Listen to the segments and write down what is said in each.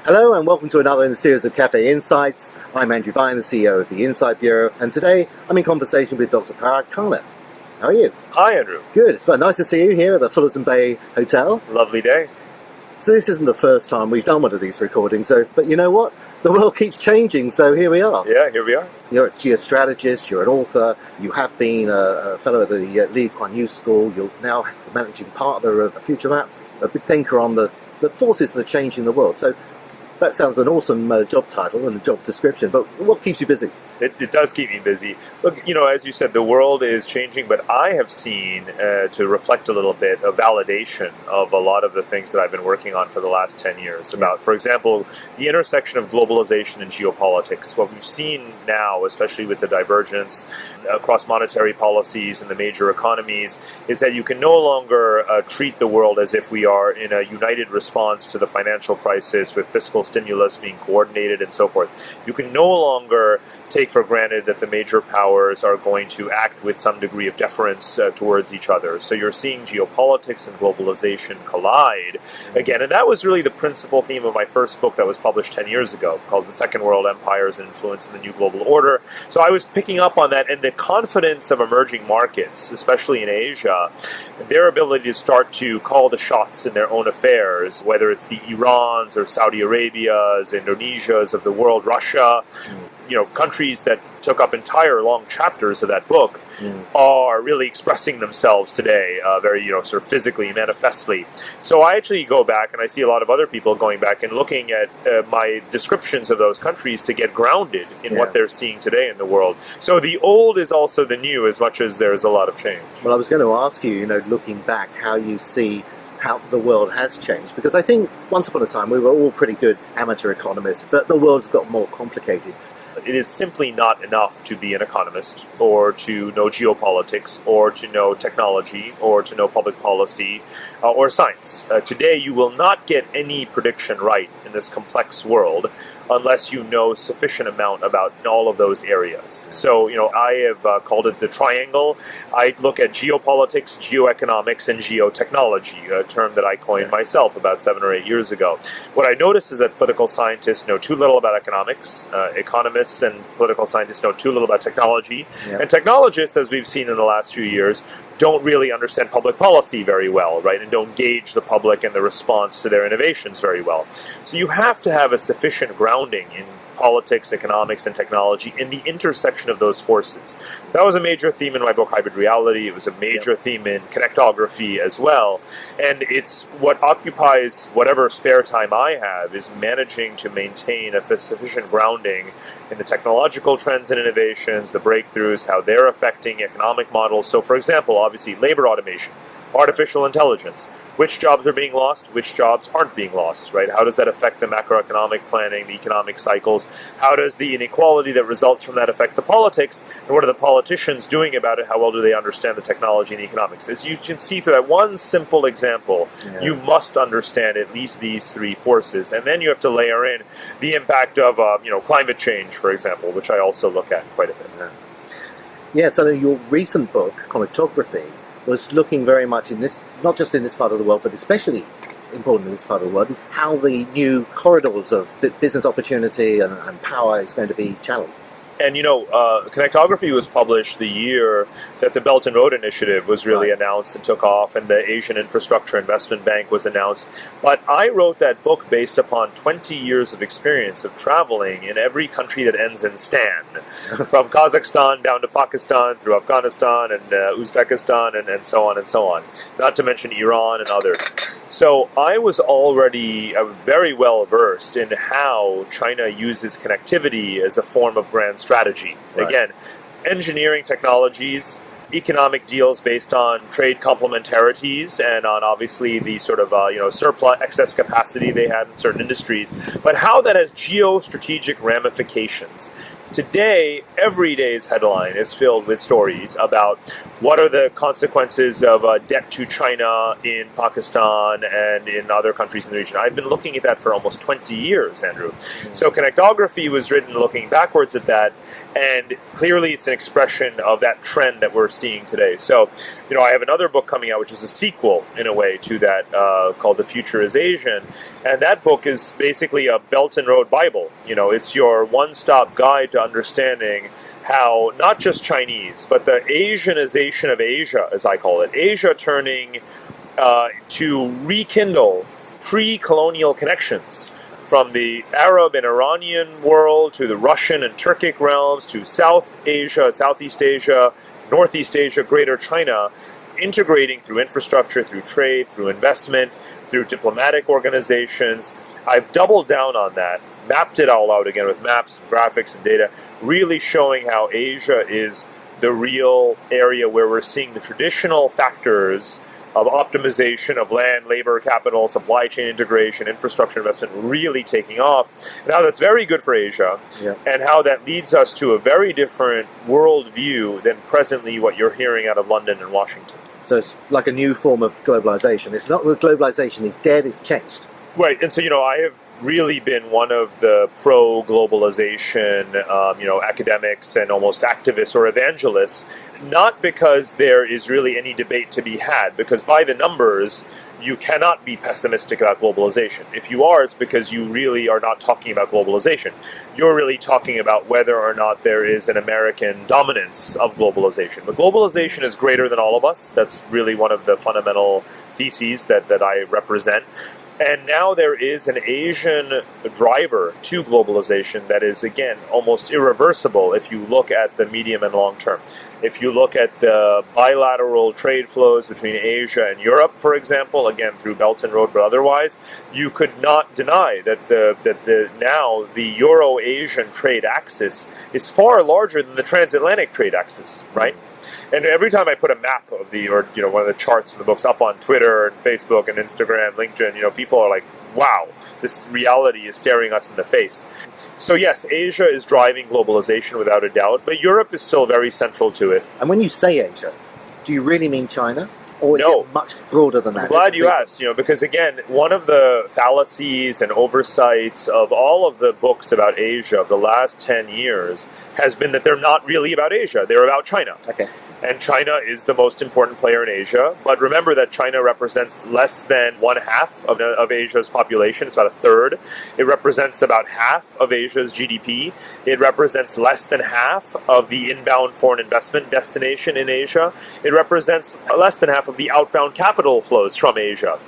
Hello and welcome to another in the series of Cafe Insights. I'm Andrew Vine, the CEO of the Insight Bureau, and today I'm in conversation with Dr. Parag Khanna. How are you? Hi, Andrew. Good. Well, nice to see you here at the Fullerton Bay Hotel. Lovely day. So this isn't the first time we've done one of these recordings, but you know what? The world keeps changing, so here we are. Yeah, here we are. You're a geostrategist, you're an author, you have been a fellow at the Lee Kuan School, you're now the managing partner of FutureMap, a big thinker on the forces that are changing the world. So that sounds an awesome job title and a job description, but what keeps you busy? It does keep me busy. Look, as you said, the world is changing, but I have seen, to reflect a little bit, a validation of a lot of the things that I've been working on for the last 10 years about, for example, the intersection of globalization and geopolitics. What we've seen now, especially with the divergence across monetary policies in the major economies, is that you can no longer treat the world as if we are in a united response to the financial crisis with fiscal stimulus being coordinated and so forth. You can no longer take for granted that the major powers are going to act with some degree of deference towards each other. So you're seeing geopolitics and globalization collide again. And that was really the principal theme of my first book that was published 10 years ago, called The Second World Empires and Influence in the New Global Order. So I was picking up on that, and the confidence of emerging markets, especially in Asia, their ability to start to call the shots in their own affairs, whether it's the Irans or Saudi Arabias, Indonesias of the world, Russia, countries that took up entire long chapters of that book are really expressing themselves today very, sort of physically, manifestly. So I actually go back, and I see a lot of other people going back and looking at my descriptions of those countries to get grounded in what they're seeing today in the world. So the old is also the new, as much as there's a lot of change. Well, I was going to ask you, looking back, how you see how the world has changed, because I think once upon a time we were all pretty good amateur economists, but the world's got more complicated. It is simply not enough to be an economist or to know geopolitics or to know technology or to know public policy or science. Today, you will not get any prediction right in this complex world unless you know sufficient amount about all of those areas. So, I have called it the triangle. I look at geopolitics, geoeconomics, and geotechnology, a term that I coined myself about 7 or 8 years ago. What I notice is that political scientists know too little about economics, economists and political scientists know too little about technology, and technologists, as we've seen in the last few years, don't really understand public policy very well, right, and don't gauge the public and the response to their innovations very well. So you have to have a sufficient grounding in politics, economics, and technology in the intersection of those forces. That was a major theme in my book, Hybrid Reality. It was a major theme in connectography as well. And it's what occupies whatever spare time I have is managing to maintain a sufficient grounding in the technological trends and innovations, the breakthroughs, how they're affecting economic models. So, for example, obviously, labor automation, artificial intelligence. Which jobs are being lost? Which jobs aren't being lost, right? How does that affect the macroeconomic planning, the economic cycles? How does the inequality that results from that affect the politics? And what are the politicians doing about it? How well do they understand the technology and the economics? As you can see through that one simple example, you must understand at least these three forces. And then you have to layer in the impact of, climate change, for example, which I also look at quite a bit. Yeah, so your recent book, Connectography, was looking very much in this, not just in this part of the world, but especially important in this part of the world, is how the new corridors of business opportunity and power is going to be challenged. And, Connectography was published the year that the Belt and Road Initiative was really announced and took off, and the Asian Infrastructure Investment Bank was announced. But I wrote that book based upon 20 years of experience of traveling in every country that ends in Stan, from Kazakhstan down to Pakistan, through Afghanistan and Uzbekistan, and so on and so on, not to mention Iran and others. So I was already very well versed in how China uses connectivity as a form of grand strategy. Again, engineering technologies, economic deals based on trade complementarities and on obviously the sort of surplus excess capacity they had in certain industries, but how that has geostrategic ramifications. Today, every day's headline is filled with stories about what are the consequences of debt to China in Pakistan and in other countries in the region. I've been looking at that for almost 20 years, Andrew. So Connectography was written looking backwards at that, And clearly it's an expression of that trend that we're seeing today. So, I have another book coming out, which is a sequel, in a way, to that, called The Future is Asian. And that book is basically a Belt and Road Bible. It's your one-stop guide to understanding how not just Chinese, but the Asianization of Asia, as I call it, Asia turning to rekindle pre-colonial connections from the Arab and Iranian world to the Russian and Turkic realms to South Asia, Southeast Asia, Northeast Asia, Greater China, integrating through infrastructure, through trade, through investment, through diplomatic organizations. I've doubled down on that, mapped it all out again with maps and graphics and data, really showing how Asia is the real area where we're seeing the traditional factors of optimization of land, labor, capital, supply chain integration, infrastructure investment really taking off, and how that's very good for Asia, and how that leads us to a very different worldview than presently what you're hearing out of London and Washington. So it's like a new form of globalization. It's not that globalization is dead, it's changed. Right, and so, I have really been one of the pro-globalization, academics and almost activists or evangelists, not because there is really any debate to be had, because by the numbers, you cannot be pessimistic about globalization. If you are, it's because you really are not talking about globalization. You're really talking about whether or not there is an American dominance of globalization. But globalization is greater than all of us. That's really one of the fundamental theses that I represent. And now there is an Asian driver to globalization that is, again, almost irreversible if you look at the medium and long term. If you look at the bilateral trade flows between Asia and Europe, for example, again, through Belt and Road, but otherwise, you could not deny that now the Euro-Asian trade axis is far larger than the transatlantic trade axis, right? And every time I put a map of one of the charts from the books up on Twitter and Facebook and Instagram, LinkedIn, people are like, wow, this reality is staring us in the face. So yes, Asia is driving globalization without a doubt, but Europe is still very central to it. And when you say Asia, do you really mean China? Or is No. it much broader than that? I'm glad you asked, because again, one of the fallacies and oversights of all of the books about Asia of the last 10 years has been that they're not really about Asia, they're about China. Okay. And China is the most important player in Asia. But remember that China represents less than 1/2 of Asia's population. It's about 1/3. It represents about half of Asia's GDP. It represents less than half of the inbound foreign investment destination in Asia. It represents less than half of the outbound capital flows from Asia.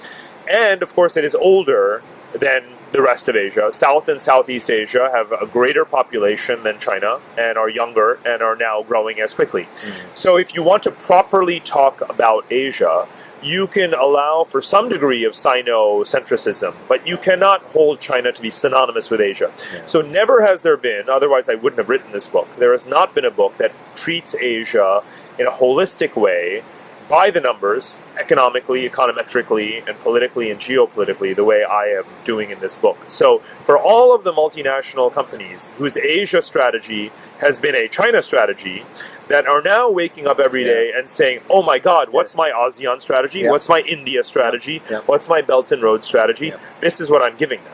And, of course, it is older than the rest of Asia. South and Southeast Asia have a greater population than China and are younger and are now growing as quickly. So if you want to properly talk about Asia, you can allow for some degree of Sino-centricism, but you cannot hold China to be synonymous with Asia. So never has there been, otherwise I wouldn't have written this book, there has not been a book that treats Asia in a holistic way, by the numbers, economically, econometrically, and politically and geopolitically, the way I am doing in this book. So for all of the multinational companies whose Asia strategy has been a China strategy, that are now waking up every day and saying, oh my God, what's my ASEAN strategy? What's my India strategy? What's my Belt and Road strategy? This is what I'm giving them.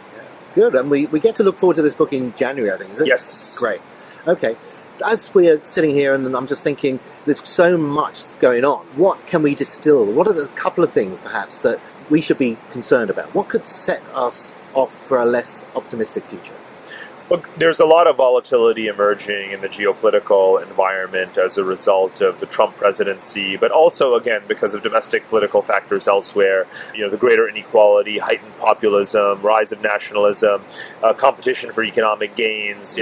Good, and we get to look forward to this book in January, I think, is it? Yes. Great. Okay. As we're sitting here and I'm just thinking, there's so much going on. What can we distill? What are the couple of things, perhaps, that we should be concerned about? What could set us off for a less optimistic future? Look, there's a lot of volatility emerging in the geopolitical environment as a result of the Trump presidency, but also, again, because of domestic political factors elsewhere, the greater inequality, heightened populism, rise of nationalism, competition for economic gains,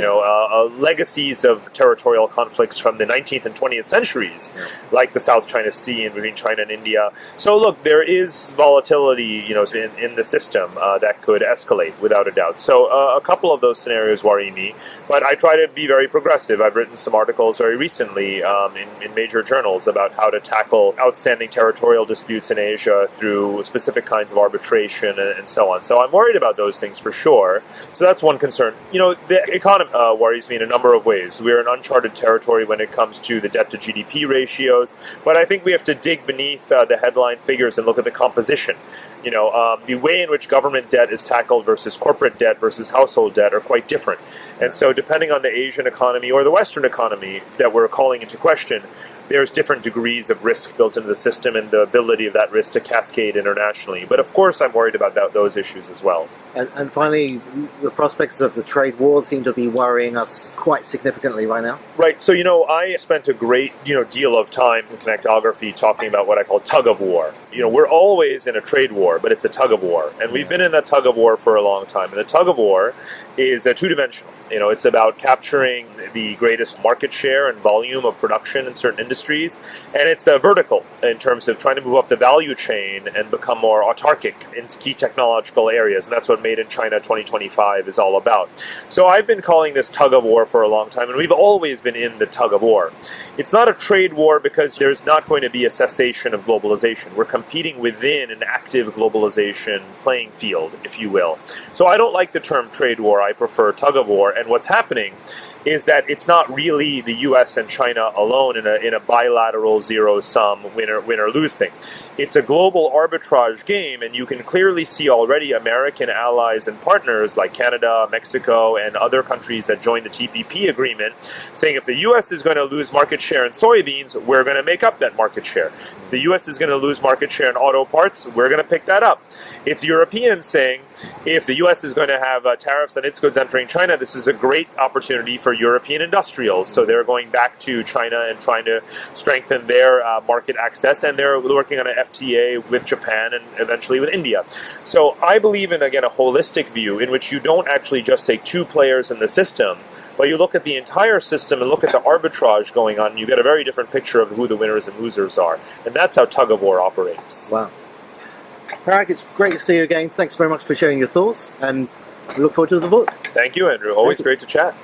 legacies of territorial conflicts from the 19th and 20th centuries, like the South China Sea and between China and India. So look, there is volatility, in the system that could escalate without a doubt. So a couple of those scenarios worry me, but I try to be very progressive. I've written some articles very recently in major journals about how to tackle outstanding territorial disputes in Asia through specific kinds of arbitration and so on. So I'm worried about those things for sure. So that's one concern. The economy worries me in a number of ways. We're in uncharted territory when it comes to the debt to GDP ratios, but I think we have to dig beneath the headline figures and look at the composition. The way in which government debt is tackled versus corporate debt versus household debt are quite different. And so depending on the Asian economy or the Western economy that we're calling into question, there's different degrees of risk built into the system and the ability of that risk to cascade internationally. But of course, I'm worried about those issues as well. And finally, the prospects of the trade war seem to be worrying us quite significantly right now. Right. So, I spent a great, deal of time in connectography talking about what I call tug of war. We're always in a trade war, but it's a tug of war. And we've been in that tug of war for a long time. And the tug of war is two-dimensional. It's about capturing the greatest market share and volume of production in certain industries. And it's vertical in terms of trying to move up the value chain and become more autarkic in key technological areas. And that's what Made in China 2025 is all about. So I've been calling this tug of war for a long time, and we've always been in the tug of war. It's not a trade war because there's not going to be a cessation of globalization. We're competing within an active globalization playing field, if you will. So I don't like the term trade war. I prefer tug of war. And what's happening is that it's not really the U.S. and China alone in a bilateral zero-sum win-or-lose thing. It's a global arbitrage game, and you can clearly see already American allies and partners like Canada, Mexico, and other countries that joined the TPP agreement saying if the U.S. is going to lose market share in soybeans, we're going to make up that market share. If the U.S. is going to lose market share in auto parts, we're going to pick that up. It's Europeans saying if the U.S. is going to have tariffs on its goods entering China, this is a great opportunity for European industrials. So they're going back to China and trying to strengthen their market access, and they're working on an FTA with Japan and eventually with India. So I believe in, again, a holistic view in which you don't actually just take two players in the system, but you look at the entire system and look at the arbitrage going on, and you get a very different picture of who the winners and losers are. And that's how tug of war operates. Wow. Parag, it's great to see you again. Thanks very much for sharing your thoughts, and we look forward to the book. Thank you, Andrew. Always great to chat.